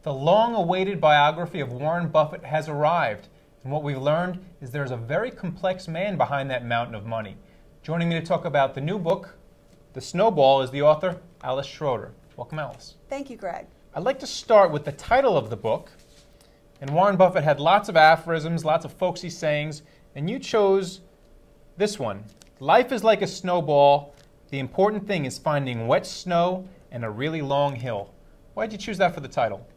The long-awaited biography of Warren Buffett has arrived, and what we've learned is there's a very complex man behind that mountain of money. Joining me to talk about the new book, The Snowball, is the author, Alice Schroeder. Welcome, Alice. Thank you, Greg. I'd like to start with the title of the book. And Warren Buffett had lots of aphorisms, lots of folksy sayings, and you chose this one. Life is like a snowball. The important thing is finding wet snow and a really long hill. Why did you choose that for the title?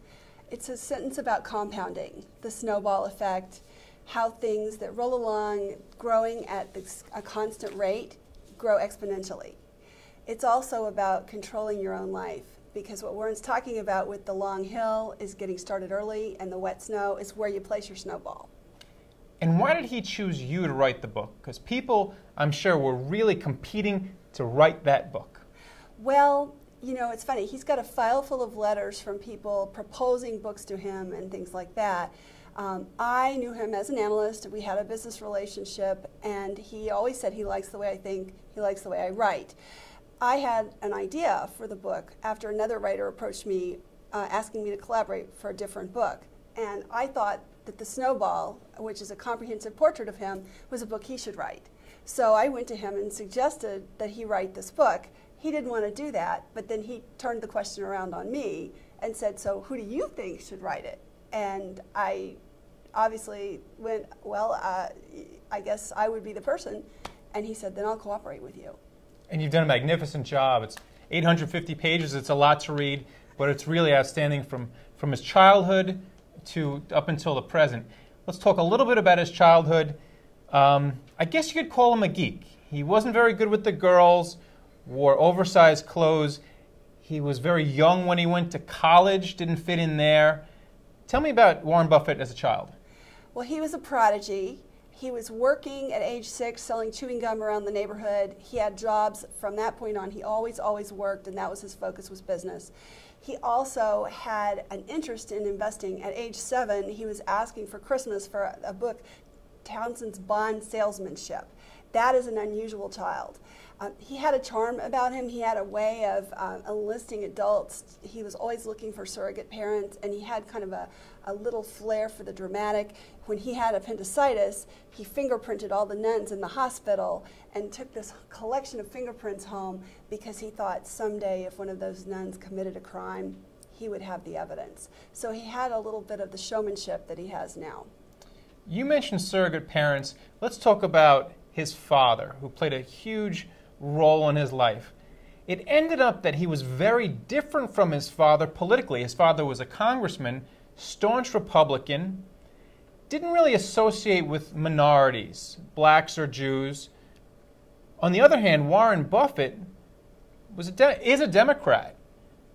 It's a sentence about compounding, the snowball effect, how things that roll along growing at a constant rate grow exponentially. It's also about controlling your own life, because what Warren's talking about with the long hill is getting started early, and the wet snow is where you place your snowball. And why did he choose you to write the book? Because people, I'm sure, were really competing to write that book. Well, you know, it's funny. He's got a file full of letters from people proposing books to him and things like that. I knew him as an analyst. We had a business relationship, and he always said he likes the way I think, he likes the way I write. I had an idea for the book after another writer approached me asking me to collaborate for a different book. And I thought that The Snowball, which is a comprehensive portrait of him, was a book he should write. So I went to him and suggested that he write this book. He didn't want to do that, but then he turned the question around on me and said, so who do you think should write it? And I obviously went, well, I guess I would be the person. And he said, then I'll cooperate with you. And you've done a magnificent job. It's 850 pages. It's a lot to read, but it's really outstanding from his childhood to up until the present. Let's talk a little bit about his childhood. I guess you could call him a geek. He wasn't very good with the girls, wore oversized clothes. He was very young when he went to college, didn't fit in there. Tell me about Warren Buffett as a child. Well, he was a prodigy. He was working at age 6, selling chewing gum around the neighborhood. He had jobs from that point on. He always worked, and that was his focus, was business. He also had an interest in investing. At age 7, he was asking for Christmas for a book, Townsend's Bond Salesmanship. That is an unusual child. He had a charm about him. He had a way of enlisting adults. He was always looking for surrogate parents, and he had kind of a little flair for the dramatic. When he had appendicitis, he fingerprinted all the nuns in the hospital and took this collection of fingerprints home because he thought someday if one of those nuns committed a crime, he would have the evidence. So he had a little bit of the showmanship that he has now. You mentioned surrogate parents. Let's talk about his father, who played a huge role in his life. It ended up that he was very different from his father politically. His father was a congressman, staunch Republican, didn't really associate with minorities, blacks or Jews. On the other hand, Warren Buffett is a Democrat,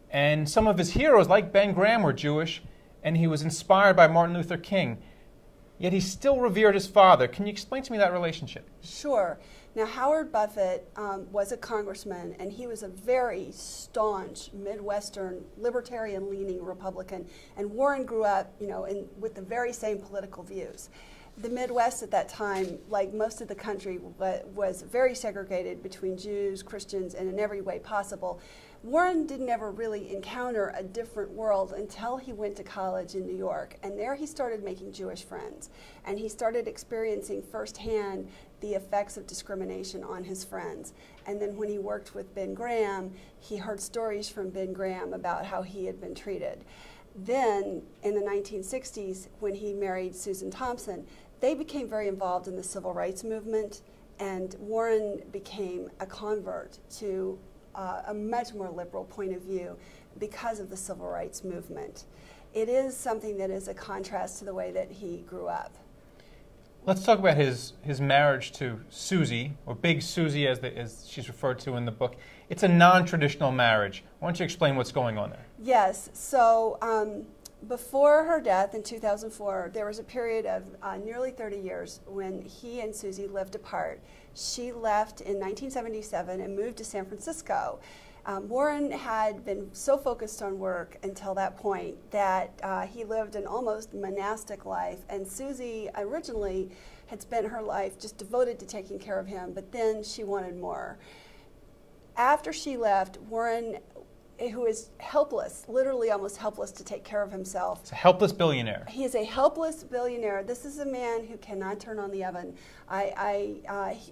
and some of his heroes, like Ben Graham, were Jewish, and he was inspired by Martin Luther King. Yet he still revered his father. Can you explain to me that relationship? Sure. Now, Howard Buffett was a congressman, and he was a very staunch Midwestern, libertarian-leaning Republican. And Warren grew up, you know, with the very same political views. The Midwest at that time, like most of the country, was very segregated between Jews, Christians, and in every way possible. Warren didn't ever really encounter a different world until he went to college in New York, and there he started making Jewish friends, and he started experiencing firsthand the effects of discrimination on his friends. And then when he worked with Ben Graham, he heard stories from Ben Graham about how he had been treated. Then, in the 1960s, when he married Susan Thompson, they became very involved in the civil rights movement, and Warren became a convert to a much more liberal point of view because of the civil rights movement. It is something that is a contrast to the way that he grew up. Let's talk about his marriage to Susie, or Big Susie as she's referred to in the book. It's a non-traditional marriage. Why don't you explain what's going on there? Yes. So before her death in 2004, there was a period of nearly 30 years when he and Susie lived apart. She left in 1977 and moved to San Francisco. Warren had been so focused on work until that point that he lived an almost monastic life, and Susie originally had spent her life just devoted to taking care of him, but then she wanted more. After she left, Warren who is helpless, literally almost helpless to take care of himself. It's a helpless billionaire. He is a helpless billionaire. This is a man who cannot turn on the oven.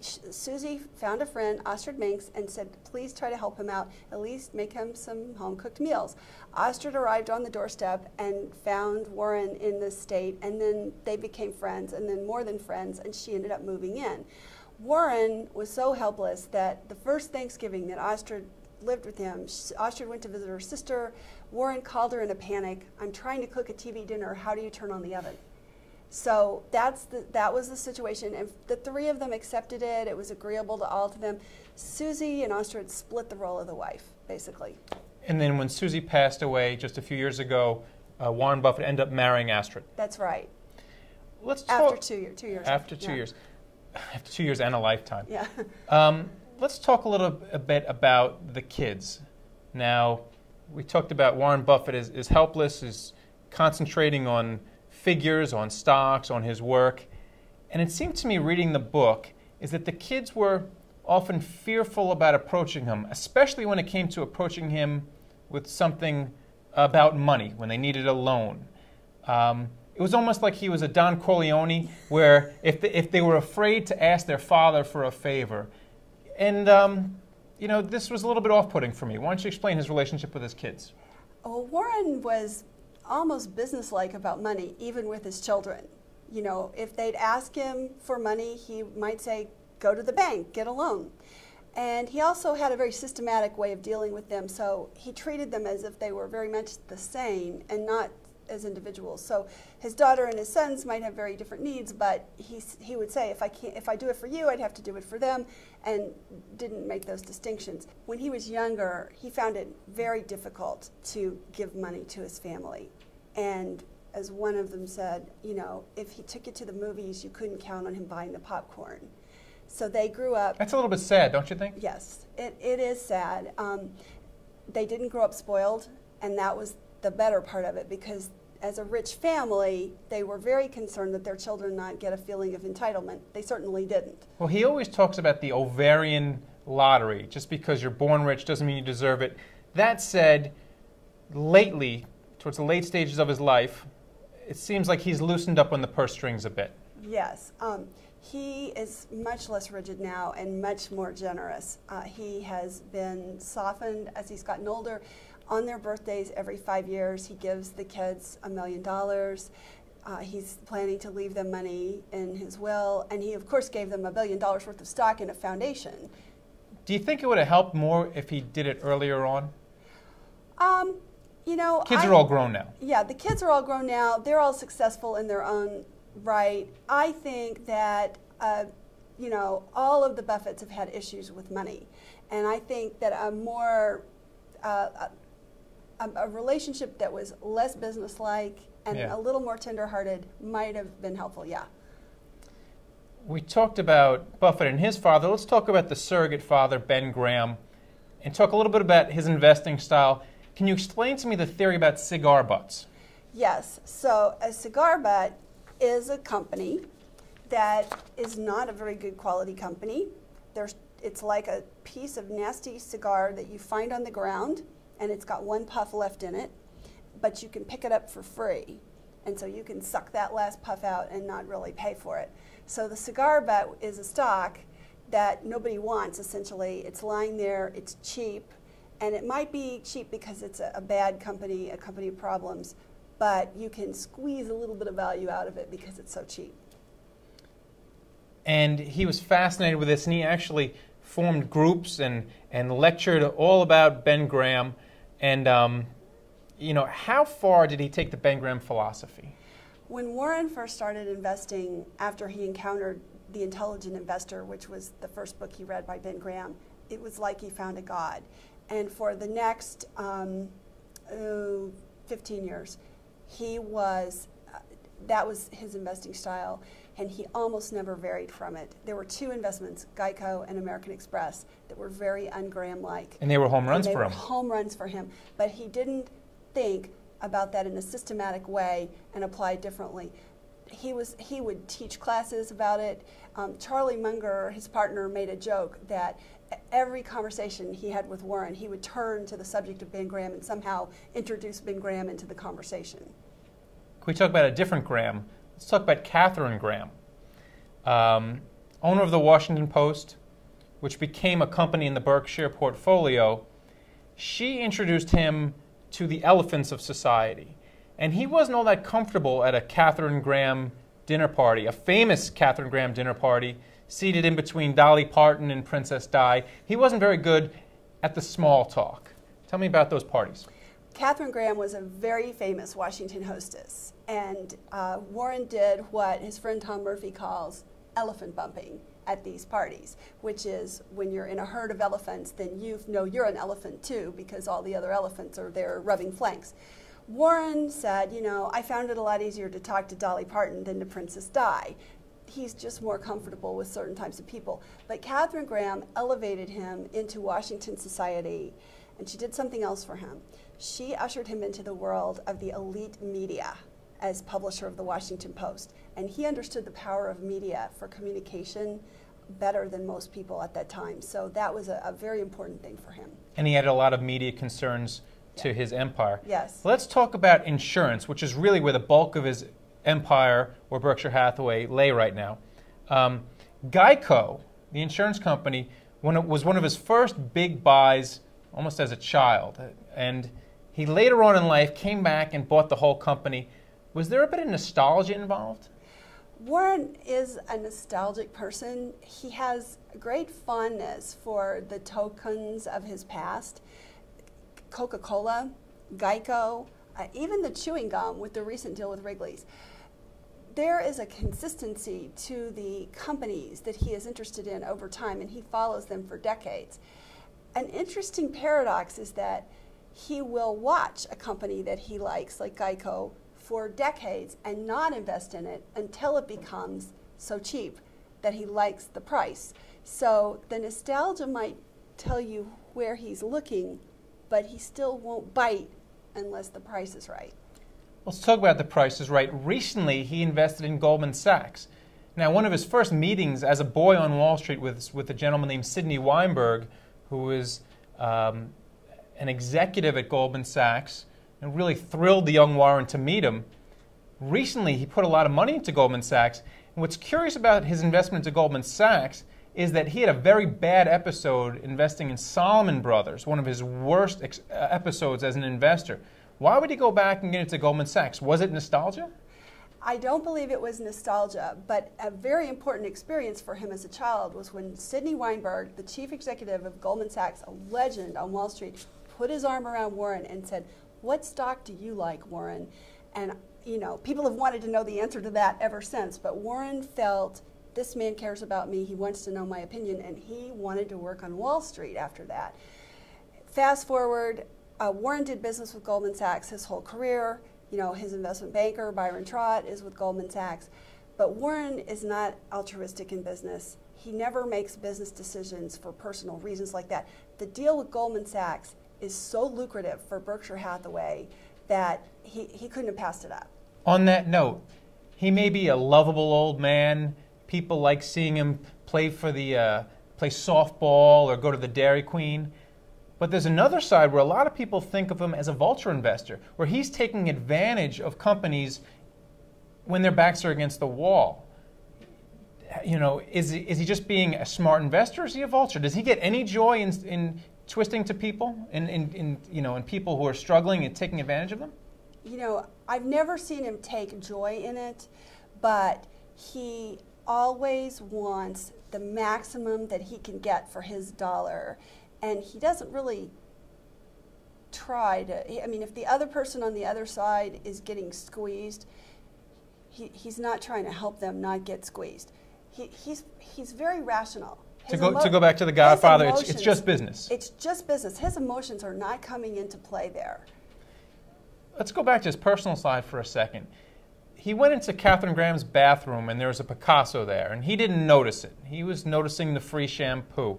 Susie found a friend, Astrid Minks, and said, please try to help him out, at least make him some home-cooked meals. Astrid arrived on the doorstep and found Warren in this state, and then they became friends, and then more than friends, and she ended up moving in. Warren was so helpless that the first Thanksgiving that Astrid lived with him, Astrid went to visit her sister. Warren called her in a panic. I'm trying to cook a TV dinner. How do you turn on the oven? So that was the situation. And the three of them accepted it. It was agreeable to all of them. Susie and Astrid split the role of the wife, basically. And then when Susie passed away just a few years ago, Warren Buffett ended up marrying Astrid. That's right. Let's talk, after 2 years. 2 years. After 2 years. After 2 years and a lifetime. Yeah. Let's talk a bit about the kids. Now, we talked about Warren Buffett is helpless, is concentrating on figures, on stocks, on his work. And it seemed to me reading the book is that the kids were often fearful about approaching him, especially when it came to approaching him with something about money, when they needed a loan. It was almost like he was a Don Corleone, where if they were afraid to ask their father for a favor. And, you know, this was a little bit off-putting for me. Why don't you explain his relationship with his kids? Well, Warren was almost businesslike about money, even with his children. You know, if they'd ask him for money, he might say, go to the bank, get a loan. And he also had a very systematic way of dealing with them, so he treated them as if they were very much the same and not as individuals. So his daughter and his sons might have very different needs, but he would say, if I do it for you, I'd have to do it for them, and didn't make those distinctions. When he was younger, he found it very difficult to give money to his family. And as one of them said, you know, if he took you to the movies, you couldn't count on him buying the popcorn. So they grew up. That's a little bit sad, don't you think? Yes, it is sad. They didn't grow up spoiled, and that was the better part of it, because as a rich family, they were very concerned that their children not get a feeling of entitlement. They certainly didn't. Well, he always talks about the ovarian lottery. Just because you're born rich doesn't mean you deserve it. That said, lately, towards the late stages of his life, it seems like he's loosened up on the purse strings a bit. Yes. He is much less rigid now and much more generous. He has been softened as he's gotten older. On their birthdays every 5 years, he gives the kids $1 million. He's planning to leave them money in his will, and he, of course, gave them $1 billion worth of stock in a foundation. Do you think it would have helped more if he did it earlier on? You know, kids are all grown now. Yeah, the kids are all grown now. They're all successful in their own right. I think that, you know, all of the Buffetts have had issues with money, and I think that a more a relationship that was less businesslike and a little more tender-hearted might have been helpful, yeah. We talked about Buffett and his father. Let's talk about the surrogate father, Ben Graham, and talk a little bit about his investing style. Can you explain to me the theory about cigar butts? Yes. So a cigar butt is a company that is not a very good quality company. It's like a piece of nasty cigar that you find on the ground, and it's got one puff left in it, but you can pick it up for free. And so you can suck that last puff out and not really pay for it. So the cigar butt is a stock that nobody wants, essentially. It's lying there, it's cheap, and it might be cheap because it's a bad company, a company of problems, but you can squeeze a little bit of value out of it because it's so cheap. And he was fascinated with this, and he actually formed groups and lectured all about Ben Graham. And, you know, how far did he take the Ben Graham philosophy? When Warren first started investing, after he encountered The Intelligent Investor, which was the first book he read by Ben Graham, it was like he found a god. And for the next 15 years, that was his investing style, and he almost never varied from it. There were two investments, Geico and American Express, that were very un-Graham-like. And they were home runs for him. They were home runs for him, but he didn't think about that in a systematic way and apply it differently. he would teach classes about it. Charlie Munger, his partner, made a joke that every conversation he had with Warren, he would turn to the subject of Ben Graham and somehow introduce Ben Graham into the conversation. Can we talk about a different Graham? Let's talk about Katherine Graham, owner of the Washington Post, which became a company in the Berkshire portfolio. She introduced him to the elephants of society. And he wasn't all that comfortable at a Katherine Graham dinner party, a famous Katherine Graham dinner party, seated in between Dolly Parton and Princess Di. He wasn't very good at the small talk. Tell me about those parties. Katherine Graham was a very famous Washington hostess, and Warren did what his friend Tom Murphy calls elephant bumping at these parties, which is when you're in a herd of elephants, then you know you're an elephant too, because all the other elephants are there rubbing flanks. Warren said, you know, I found it a lot easier to talk to Dolly Parton than to Princess Di. He's just more comfortable with certain types of people. But Katherine Graham elevated him into Washington society, and she did something else for him. She ushered him into the world of the elite media as publisher of the Washington Post. And he understood the power of media for communication better than most people at that time. So that was a very important thing for him. And he had a lot of media concerns to his empire. Yes. Let's talk about insurance, which is really where the bulk of his empire, or Berkshire Hathaway, lay right now. Geico, the insurance company, was one of his first big buys almost as a child. And he later on in life came back and bought the whole company. Was there a bit of nostalgia involved? Warren is a nostalgic person. He has great fondness for the tokens of his past. Coca-Cola, Geico, even the chewing gum with the recent deal with Wrigley's. There is a consistency to the companies that he is interested in over time, and he follows them for decades. An interesting paradox is that he will watch a company that he likes, like Geico, for decades and not invest in it until it becomes so cheap that he likes the price. So the nostalgia might tell you where he's looking, but he still won't bite unless the price is right. Let's talk about the price is right. Recently, he invested in Goldman Sachs. Now, one of his first meetings as a boy on Wall Street with a gentleman named Sidney Weinberg, who was an executive at Goldman Sachs, and really thrilled the young Warren to meet him. Recently, he put a lot of money into Goldman Sachs. And what's curious about his investment into Goldman Sachs is that he had a very bad episode investing in Salomon Brothers, one of his worst episodes as an investor. Why would he go back and get into Goldman Sachs? Was it nostalgia? I don't believe it was nostalgia, but a very important experience for him as a child was when Sidney Weinberg, the chief executive of Goldman Sachs, a legend on Wall Street, put his arm around Warren and said, "What stock do you like, Warren?" And you know, people have wanted to know the answer to that ever since, but Warren felt, this man cares about me, he wants to know my opinion, and he wanted to work on Wall Street after that. Fast forward, Warren did business with Goldman Sachs his whole career. You know, his investment banker, Byron Trott, is with Goldman Sachs. But Warren is not altruistic in business. He never makes business decisions for personal reasons like that. The deal with Goldman Sachs is so lucrative for Berkshire Hathaway that he couldn't have passed it up. On that note, he may be a lovable old man. People like seeing him play play softball or go to the Dairy Queen. But there's another side where a lot of people think of him as a vulture investor, where he's taking advantage of companies when their backs are against the wall. You know, is he just being a smart investor, or is he a vulture? Does he get any joy in twisting to people, in people who are struggling and taking advantage of them? You know, I've never seen him take joy in it, but he always wants the maximum that he can get for his dollar. And he doesn't really try to, I mean, if the other person on the other side is getting squeezed, he's not trying to help them not get squeezed. He's very rational. To go back to The Godfather, it's just business. It's just business. His emotions are not coming into play there. Let's go back to his personal side for a second. He went into Katherine Graham's bathroom, and there was a Picasso there, and he didn't notice it. He was noticing the free shampoo.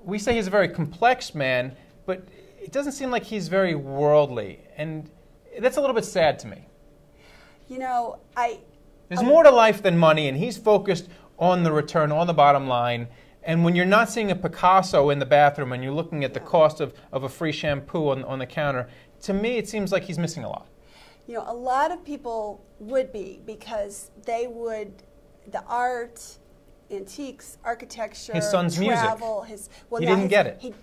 We say he's a very complex man, but it doesn't seem like he's very worldly, and that's a little bit sad to me. You know, There's more to life than money, and he's focused on the return, on the bottom line. And when you're not seeing a Picasso in the bathroom and you're looking at the cost of a free shampoo on the counter, to me it seems like he's missing a lot. You know, a lot of people would be, because they would, the art, antiques, architecture, his son's travel, music. He didn't get it.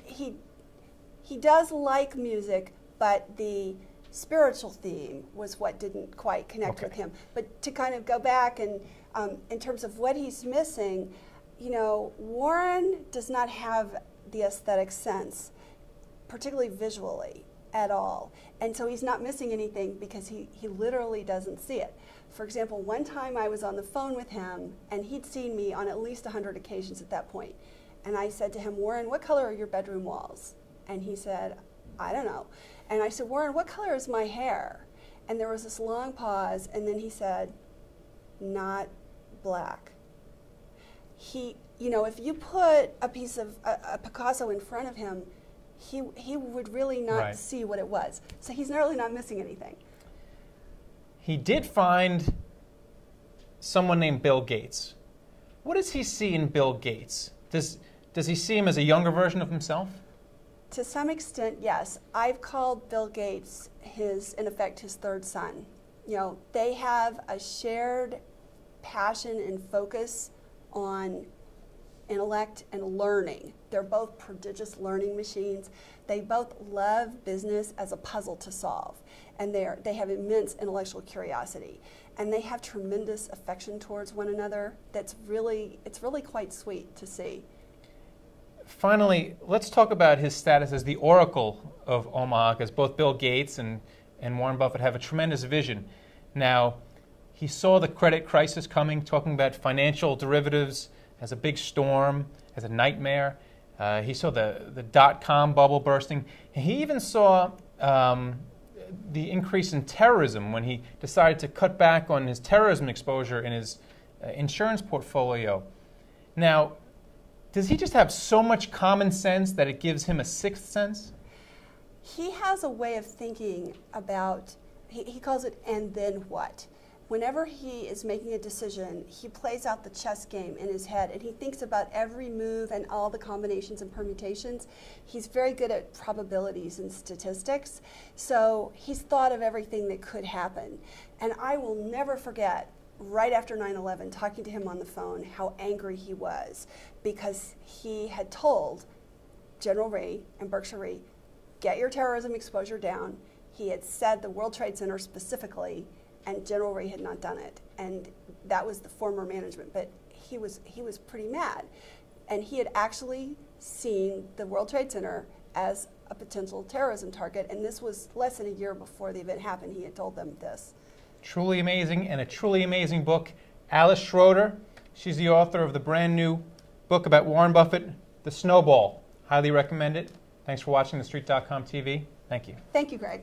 He does like music, but the spiritual theme was what didn't quite connect with him. But to kind of go back and in terms of what he's missing, you know, Warren does not have the aesthetic sense, particularly visually, at all. And so he's not missing anything because he literally doesn't see it. For example, one time I was on the phone with him, and he'd seen me on at least 100 occasions at that point. And I said to him, Warren, what color are your bedroom walls? And he said, I don't know. And I said, Warren, what color is my hair? And there was this long pause, and then he said, not black. You know, if you put a piece of a Picasso in front of him, he would really not see what it was. So he's really not missing anything. He did find someone named Bill Gates. What does he see in Bill Gates? Does he see him as a younger version of himself? To some extent, yes. I've called Bill Gates in effect, his third son. You know, they have a shared passion and focus on intellect and learning. They're both prodigious learning machines. They both love business as a puzzle to solve. And they have immense intellectual curiosity. And they have tremendous affection towards one another. It's really quite sweet to see. Finally, let's talk about his status as the Oracle of Omaha, because both Bill Gates and Warren Buffett have a tremendous vision. Now, he saw the credit crisis coming, talking about financial derivatives as a big storm, as a nightmare. He saw the dot-com bubble bursting. He even saw the increase in terrorism when he decided to cut back on his terrorism exposure in his insurance portfolio. Now, does he just have so much common sense that it gives him a sixth sense? He has a way of thinking about, he calls it, and then what? Whenever he is making a decision, he plays out the chess game in his head, and he thinks about every move and all the combinations and permutations. He's very good at probabilities and statistics, so he's thought of everything that could happen. And I will never forget, right after 9/11, talking to him on the phone, how angry he was because he had told General Re and Berkshire Re, get your terrorism exposure down. He had said the World Trade Center specifically, and General Re had not done it. And that was the former management, but he was pretty mad. And he had actually seen the World Trade Center as a potential terrorism target, and this was less than a year before the event happened. He had told them this. Truly amazing, and a truly amazing book. Alice Schroeder, she's the author of the brand new book about Warren Buffett, The Snowball. Highly recommend it. Thanks for watching TheStreet.com TV. Thank you. Thank you, Greg.